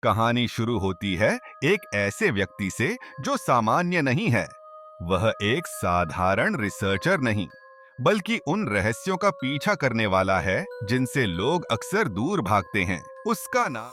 कहानी शुरू होती है एक ऐसे व्यक्ति से जो सामान्य नहीं है। वह एक साधारण रिसर्चर नहीं, बल्कि उन रहस्यों का पीछा करने वाला है जिनसे लोग अक्सर दूर भागते हैं। उसका नाम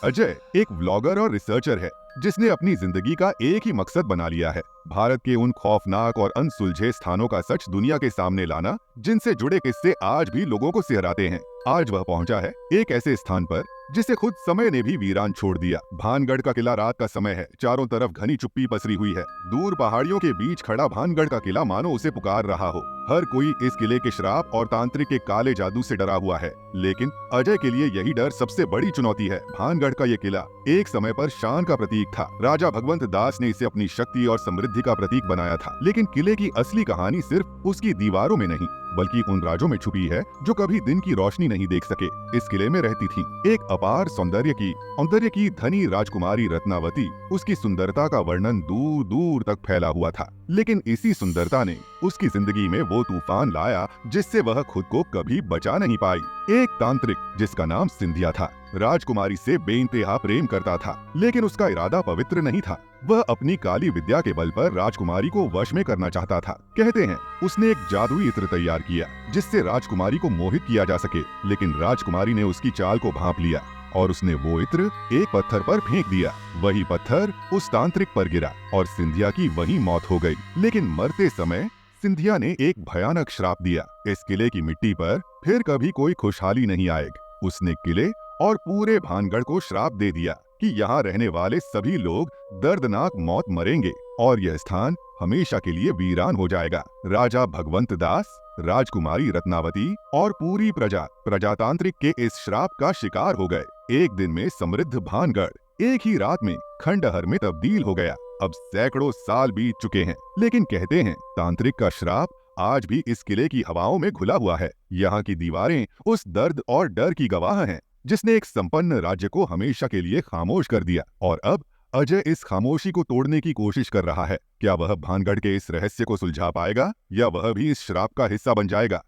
अजय एक व्लॉगर और रिसर्चर है जिसने अपनी जिंदगी का एक ही मकसद बना लिया है, भारत के उन खौफनाक और अनसुलझे स्थानों का सच दुनिया के सामने लाना जिनसे जुड़े किस्से आज भी लोगों को सिहराते हैं। आज वह पहुंचा है एक ऐसे स्थान पर जिसे खुद समय ने भी वीरान छोड़ दिया। भानगढ़ का किला रात का समय है, चारों तरफ घनी चुप्पी पसरी हुई है। दूर पहाड़ियों के बीच खड़ा भानगढ़ का किला मानो उसे पुकार रहा हो। हर कोई इस किले के श्राप और तांत्रिक के काले जादू से डरा हुआ है, लेकिन अजय के लिए यही डर सबसे बड़ी चुनौती है। भानगढ़ का ये किला एक समय पर शान का प्रतीक था। राजा भगवंत दास ने इसे अपनी शक्ति और समृद्धि का प्रतीक बनाया था, लेकिन किले की असली कहानी सिर्फ उसकी दीवारों में नहीं बल्कि उन राजों में छुपी है जो कभी दिन की रोशनी नहीं देख सके। इस किले में रहती थी एक अपार सौंदर्य की धनी राजकुमारी रत्नावती। उसकी सुंदरता का वर्णन दूर दूर तक फैला हुआ था, लेकिन इसी सुंदरता ने उसकी जिंदगी में वो तूफान लाया जिससे वह खुद को कभी बचा नहीं पाई। एक तांत्रिक जिसका नाम सिंधिया था, राजकुमारी से बेइंतहा प्रेम करता था, लेकिन उसका इरादा पवित्र नहीं था। वह अपनी काली विद्या के बल पर राजकुमारी को वश में करना चाहता था। कहते हैं उसने एक जादुई इत्र तैयार किया जिससे राजकुमारी को मोहित किया जा सके, लेकिन राजकुमारी ने उसकी चाल को भांप लिया और उसने वो इत्र एक पत्थर पर फेंक दिया। वही पत्थर उस तांत्रिक पर गिरा और सिंधिया की वहीं मौत हो गई। लेकिन मरते समय सिंधिया ने एक भयानक श्राप दिया, इस किले की मिट्टी पर फिर कभी कोई खुशहाली नहीं आएगी। उसने किले और पूरे भानगढ़ को श्राप दे दिया कि यहाँ रहने वाले सभी लोग दर्दनाक मौत मरेंगे और यह स्थान हमेशा के लिए वीरान हो जाएगा। राजा भगवंत दास, राजकुमारी रत्नावती और पूरी प्रजातांत्रिक के इस श्राप का शिकार हो गए। एक दिन में समृद्ध भानगढ़ एक ही रात में खंडहर में तब्दील हो गया। अब सैकड़ों साल बीत चुके हैं, लेकिन कहते हैं तांत्रिक का श्राप आज भी इस किले की हवाओं में घुला हुआ है। यहाँ की दीवारें उस दर्द और डर की गवाह हैं जिसने एक संपन्न राज्य को हमेशा के लिए खामोश कर दिया। और अब अजय इस खामोशी को तोड़ने की कोशिश कर रहा है। क्या वह भानगढ़ के इस रहस्य को सुलझा पाएगा या वह भी इस श्राप का हिस्सा बन जाएगा?